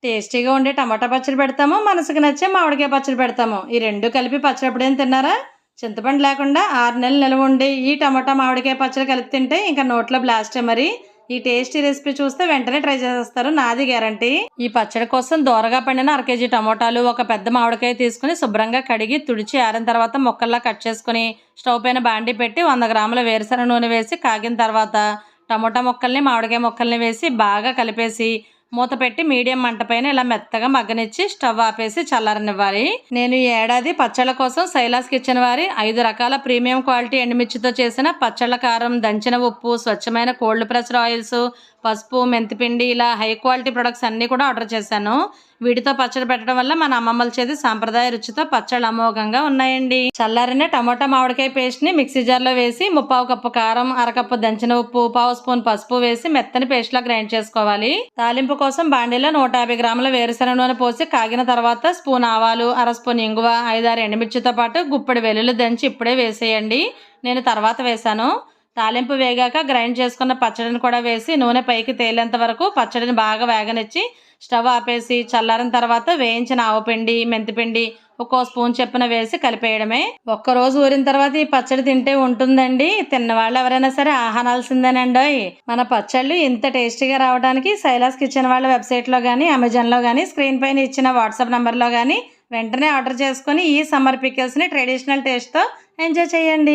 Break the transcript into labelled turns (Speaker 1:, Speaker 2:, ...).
Speaker 1: టేస్టీగా ఉండే టమాటా పచ్చడి పెడతాము, మనసుకు నచ్చే మామిడికాయ పచ్చడి పెడతాము. ఈ రెండు కలిపి పచ్చడి ఎప్పుడైనా తిన్నారా? చింతపండు లేకుండా 6 నెలలు నిల్వ ఉండి ఈ టమాటా మామిడికాయ పచ్చడి కలిపి తింటే ఇంకా నోట్లో బ్లాస్టే మరి. ఈ టేస్టీ రెసిపీ చూస్తే వెంటనే ట్రై చేసేస్తారు, నాది గ్యారంటీ. ఈ పచ్చడి కోసం దోరగా పండిన 1 కేజీ టమోటాలు, ఒక పెద్ద మామిడికాయ తీసుకుని శుభ్రంగా కడిగి తుడిచి ఆరిన తర్వాత ముక్కల్లా కట్ చేసుకుని స్టవ్ పైన బాండి పెట్టి 100 గ్రాముల వేరుశనగ నూనె వేసి కాగిన తర్వాత టమోటా ముక్కల్ని మామిడికాయ ముక్కల్ని వేసి బాగా కలిపేసి మూత పెట్టి మీడియం మంట పైన ఇలా మెత్తగా మగ్గనిచ్చి స్టవ్ ఆపేసి చల్లారనివ్వాలి. నేను ఈ ఏడాది పచ్చళ్ళ కోసం శైలాస్ కిచెన్ వారి 5 రకాల ప్రీమియం క్వాలిటీ ఎండుమిర్చితో చేసిన పచ్చళ్ళ కారం, దంచిన ఉప్పు, స్వచ్ఛమైన కోల్డ్ ప్రెస్డ్ ఆయిల్స్, పసుపు, మెంతిపిండి ఇలా హై క్వాలిటీ ప్రొడక్ట్స్ అన్నీ కూడా ఆర్డర్ చేశాను. వీటితో పచ్చడి పెట్టడం వల్ల మన అమ్మమ్మల చేతి సాంప్రదాయ రుచితో పచ్చళ్ళు అమోఘంగా ఉన్నాయండి. చల్లారిన టమోటా మామిడికాయ పేస్ట్ ని మిక్సీ జార్లో వేసి 1/4 కప్పు కారం, 1/2 కప్పు దంచిన ఉప్పు, 1/2 స్పూన్ పసుపు వేసి మెత్తని పేస్ట్ లా గ్రైండ్ చేసుకోవాలి. తాలింపు కోసం బాండీలో 150 గ్రాముల వేరుశనగ నూనె పోసి కాగిన తర్వాత స్పూన్ ఆవాలు, 1/2 స్పూన్ ఇంగువ, 5-6 ఎండుమిర్చితో పాటు గుప్పెడు వెల్లుల్లి దంచి ఇప్పుడే వేసేయండి. నేను తర్వాత వేసాను. తాలింపు వేగాక గ్రైండ్ చేసుకున్న పచ్చడిని కూడా వేసి నూనె పైకి తేలేంత వరకు పచ్చడిని బాగా వేగనిచ్చి స్టవ్ ఆపేసి చల్లారిన తర్వాత వేయించిన ఆవపిండి, మెంతిపిండి 1 స్పూన్ చొప్పున వేసి కలిపేయడమే. ఒక్కరోజు ఊరిన తర్వాత ఈ పచ్చడి తింటే ఉంటుందండి. తిన్నవాళ్ళు ఎవరైనా సరే ఆహానాల్సిందేనండి. మన పచ్చళ్ళు ఇంత టేస్టీగా రావడానికి శైలాస్ కిచెన్ వాళ్ళ వెబ్సైట్లో కానీ, అమెజాన్లో కానీ, స్క్రీన్ పైన ఇచ్చిన వాట్సాప్ నెంబర్లో కానీ వెంటనే ఆర్డర్ చేసుకుని ఈ సమ్మర్ పికిల్స్ని ట్రెడిషనల్ టేస్ట్తో ఎంజాయ్ చేయండి.